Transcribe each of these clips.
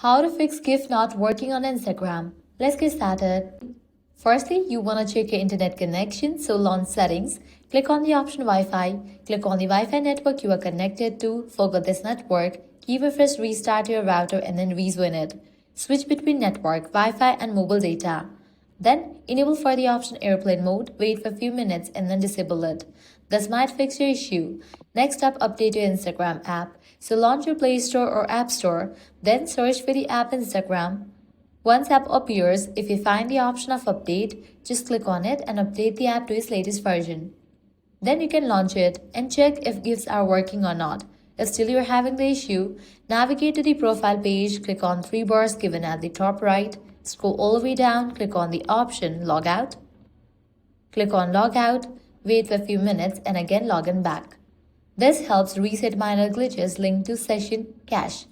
How to fix GIF not working on Instagram. Let's get started. Firstly, you want to check your internet connection, so launch settings. Click on the option Wi-Fi. Click on the Wi-Fi network you are connected to. Forget this network. Give a fresh restart your router and then rejoin it. Switch between network, Wi-Fi and mobile data. Then enable for the option airplane mode, wait for a few minutes and then disable it. This might fix your issue. Next up, update your Instagram app. So launch your Play Store or App Store, then search for the app Instagram. Once app appears, if you find the option of update, just click on it and update the app to its latest version. Then you can launch it and check if GIFs are working or not. If still you're having the issue, navigate to the profile page, click on three bars given at the top right, scroll all the way down, click on the option Logout. Click on Logout, wait for a few minutes and again log in back. This helps reset minor glitches linked to session cache.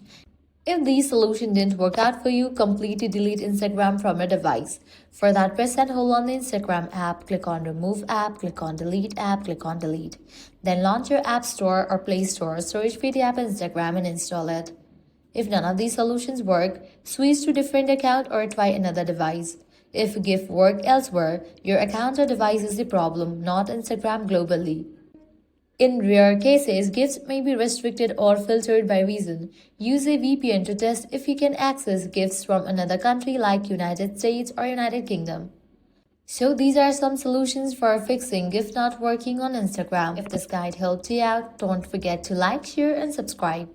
If these solutions didn't work out for you, completely delete Instagram from your device. For that, press and hold on the Instagram app, click on Remove App, click on Delete App, click on Delete. Then launch your App Store or Play Store, search for the app Instagram and install it. If none of these solutions work, switch to a different account or try another device. If GIF work elsewhere, your account or device is the problem, not Instagram globally. In rare cases, GIFs may be restricted or filtered by reason. Use a VPN to test if you can access GIFs from another country like United States or United Kingdom. So these are some solutions for fixing GIF not working on Instagram. If this guide helped you out, don't forget to like, share and subscribe.